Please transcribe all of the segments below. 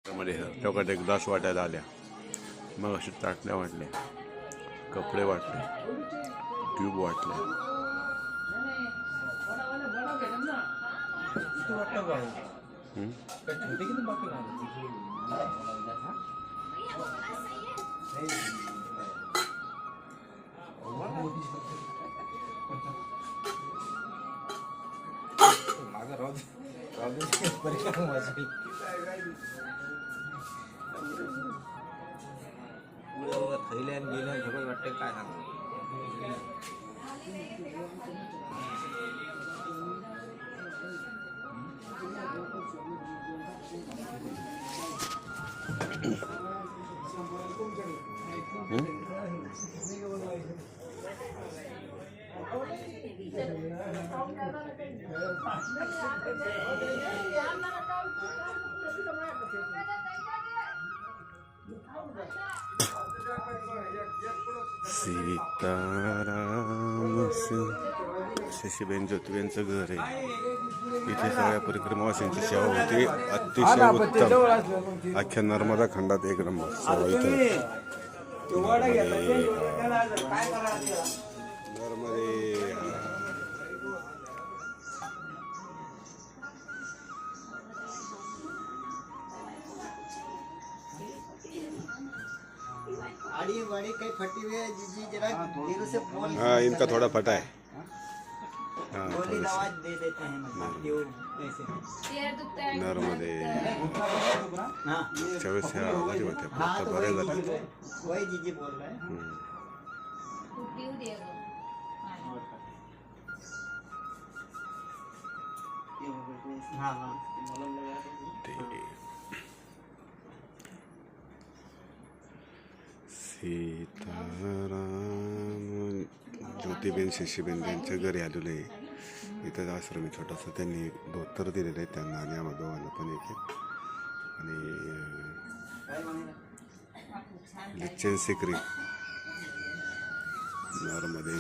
मध्ये टोकात एक 10 वाटायला आल्या. मग असे ताटल्या वाटल्या, कपडे वाटले, ट्यूब वाटले. थैल्यान गेल्यान सगळं वाटते काय सांगू. सीताराम शशीबेन ज्योतिबेनचं घर आहे. इथे सगळ्या परिक्रमावासींची सेवा होती. अतिशय उत्तम. अख्ख्या नर्मदा खंडात एक नंबर सेवा इथे. नर्मदे हाँ, इनका थोड़ा फटा है. हाँ, नर्मदे 24 आजारी होते आता बरे झाले. सीताराम ज्योतिबेन शशीबेन यांच्या घरी आलेलो आहे. इथं आश्रमी छोटासा त्यांनी धोतर दिलेलं आहे त्यांना आणि आम्हाला दोघांना पण एक. आणि लिच्चन सिक्री नर्मदे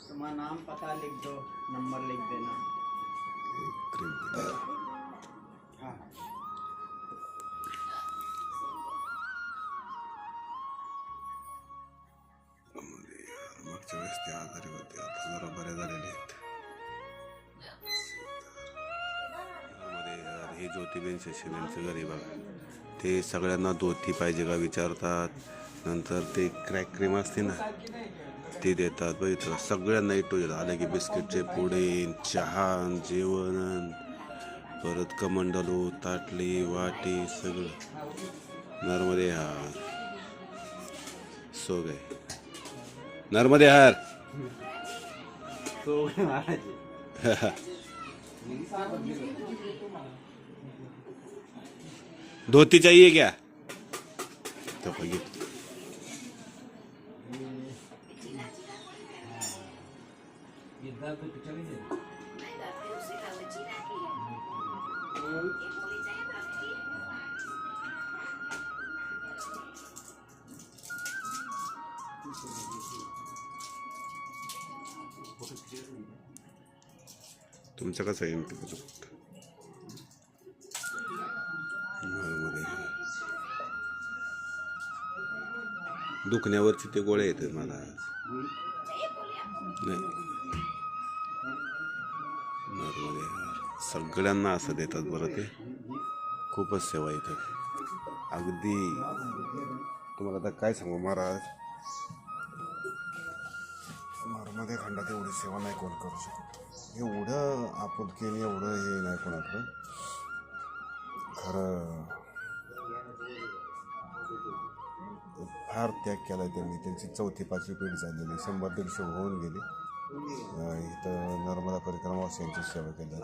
तुम्हारा नाम पता लिख दो, नंबर लिख देना. हाँ. मागच्या वेळेस ते आजारी होते, आता जरा बरे झालेले आहेत. हे ज्योतिबेन शशीबेनचं घर आहे बघा. ते सगळ्यांना धोती पाहिजे का विचारतात. नंतर ते क्रॅक क्रीम असते ना ते देतात. बघितलं सगळ्यांना इटो देतात. आले की बिस्किटचे पुडे, चहा, जेवण, परत कमंडलू, ताटली, वाटी सगळं. नर्मदे हार सो गए. नर्मदे हार धोती चाहिए क्या? तो बघित तुमचं कसं आहे फक्त दुखण्यावरची ते गोळ्या येतात मला नाही. सगळ्यांना असं देतात बरं. ते खूपच सेवा येतात अगदी. तुम्हाला आता काय सांगू महाराज, नर्मदे खंडात एवढी सेवा नाही कोण करू शकत. एवढं आपुलकीने एवढं हे नाही कोणाकडं. खरं फार त्याग केला त्यांनी. त्यांची 4थी 5वी पिढी झालेली, 100-150 होऊन गेली. इथं नर्मदा परिक्रमावासियांची सेवा केली.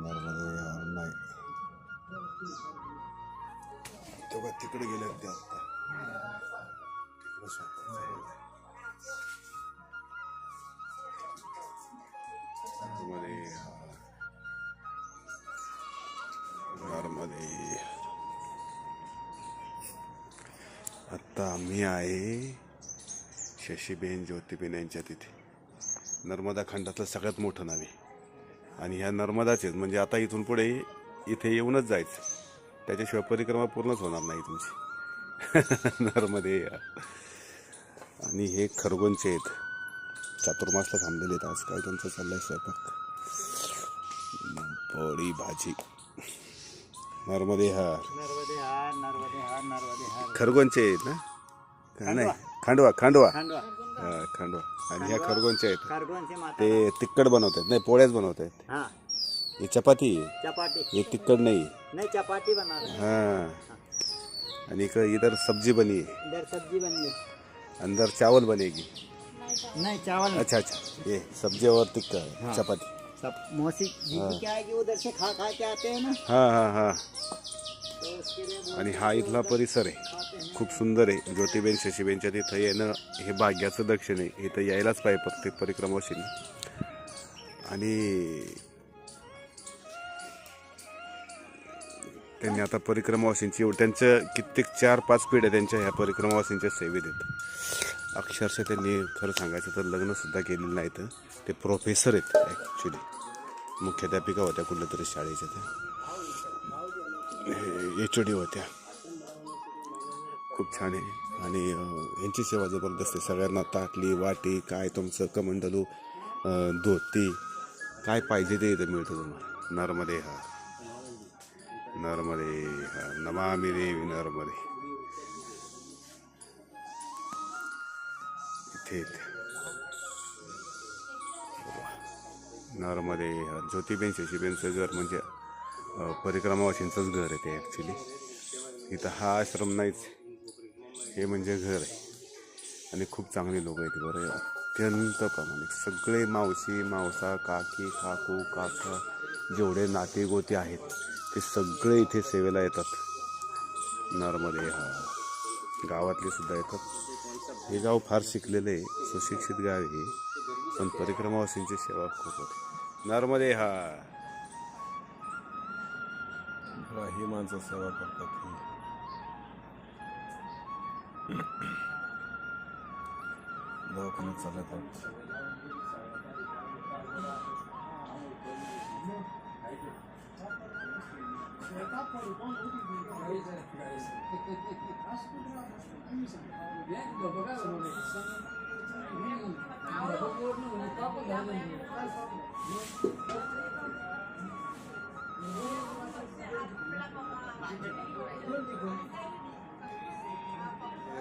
नर्मदे नाही तेव्हा तिकडे गेले ते आता तिकडे नर्मदे. आत्ता आम्ही आहे शशीबेन ज्योतिबेन यांच्या तिथे. नर्मदा खंडातलं सगळ्यात मोठं नाव आहे. आणि ह्या नर्मदाचेच, म्हणजे आता इथून पुढे इथे येऊनच जायचं, त्याच्याशिवाय परिक्रमा पूर्णच होणार नाही तुमची. नर्मदे. आणि हे खरगोणचे आहेत, चातुर्मासला थांबलेले आहेत. आज काय त्यांचं चाललंय स्वयंपाक, पोळी भाजी. नर्मदे हार. नर्मदे हार, नर्मदे हार, नर्मदे हार. खरगोणचे आहेत ना? का नाही, खांडवा खांडवा. खांडवा. हा, खांडवा. आणि ह्या खरगोणचे आहेत, खरगोणचे माता. ते तिखट बनवत आहेत, नाही पोळ्याच बनवत आहेत. हा, ही चपाती आहे, चपाती. हे तिखट नाही. नहीं चपाती बना रहे हैं. हाँ, आणि इधर सब्जी बनी है, इधर सब्जी बन गई. अंदर चावल बनेगी. नहीं चावल नहीं. अच्छा अच्छा, ये सब्जी और तिक्का हाँ. चपाती. सब मौसी जी की क्या है कि उधर से खा खा के आते हैं ना, हाँ हाँ हाँ. तो उसके लिए वो आणि हा इथला परिसर आहे, खूप सुंदर आहे. ज्योतिबेन शशीबेनच्या तिथं येणं हे भाग्याचं दक्षिण आहे. इथं यायलाच पाहिजे प्रत्येक परिक्रमाशीने. आणि त्यांनी आता परिक्रमावासींची त्यांचं कित्येक 4-5 पिढ्या त्यांच्या ह्या परिक्रमावासींच्या सेवेत आहेत. अक्षरशः त्यांनी खरं सांगायचं तर लग्नसुद्धा केलेलं नाही. तर ते प्रोफेसर आहेत ॲक्च्युली, मुख्याध्यापिका होत्या कुठल्या तरी शाळेच्या, त्या HOD होत्या. खूप छान आहे. आणि यांची सेवा जबरदस्त आहे. सगळ्यांना ताटली वाटी काय तुमचं कमंडलू धोती काय पाहिजे ते इथं मिळतं तुम्हाला. नर्मदे हा, नर्मदे हा, नमामि देवी नर्मदे. इथे नर्मदे हा. ज्योतिबेन शशीबेनचं घर म्हणजे परिक्रमावासींचंच घर आहे ते ॲक्च्युली. इथं हा आश्रम नाहीच, हे म्हणजे घर आहे. आणि खूप चांगली लोक आहेत बरं, अत्यंत प्रामाणिक. सगळे मावशी मावसा काकी काकू काका जेवढे नाते गोते आहेत ते सगळे इथे सेवेला येतात. नर्मदे हा. गावातले सुद्धा येतात. हे गाव फार शिकलेलं आहे, सुशिक्षित गाव आहे, पण परिक्रमावासींची सेवा खूप होते. नर्मदे हा. ही माणसं सेवा करतात. दवाखान्यात चालतात.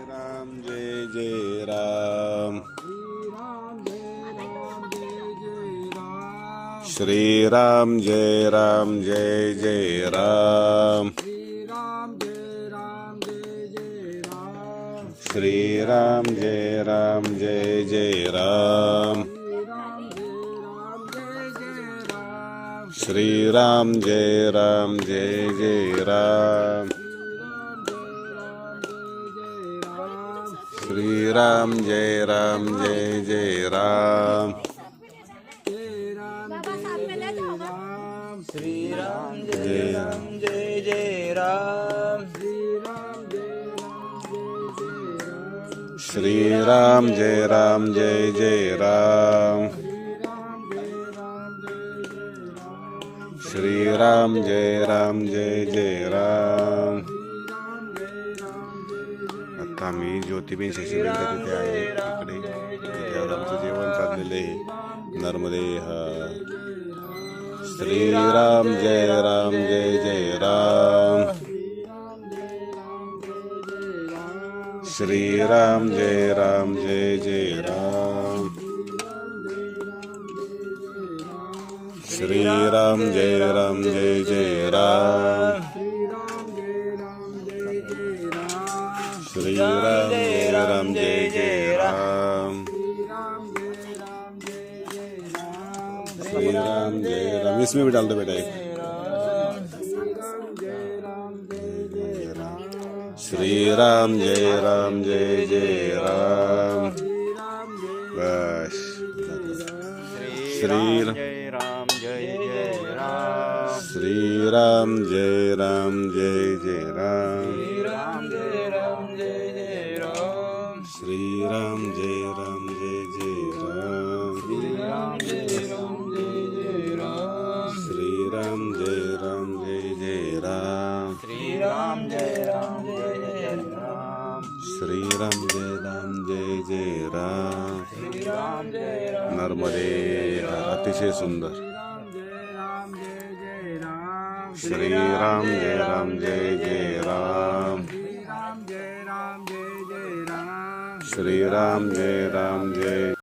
राम जय जय राम. श्री राम जय राम जय जय राम. श्री राम जय राम जय जय राम. श्री राम जय राम जय जय राम. श्री राम जय राम जय जय राम. श्री राम जय राम जय जय राम. श्री राम जय राम जय जय राम. श्री राम जय राम जय जय राम. आता मी ज्योतिबेन शशीबेनच्या तिथे आहे, इकडे तिथे आमचं जेवण चाललेलं आहे. नर्मदे हा. श्री राम जय राम जय जय राम. श्री राम जय राम जय जय राम. श्री राम जय राम जय जय राम. श्री राम जय राम जय जय राम. श्री राम जय राम. इसमें भी डाल दो बेटा एक. श्री राम जय राम जय जय राम. बस. श्री जय राम जय जय राम. श्री राम जय राम जय जय राम. राम जय राम जय जय राम. श्री राम जय राम जय जय राम. राम जय राम जय जय राम. जय राम जय जय राम श्रीराम जय राम जय जय राम श्रीराम जय राम जय जय राम श्रीराम जय राम नर्मदे अतिशय सुंदर राम जय जय राम श्रीराम जय राम जय जय राम श्रीराम जय राम जय जय राम श्रीराम जय राम जय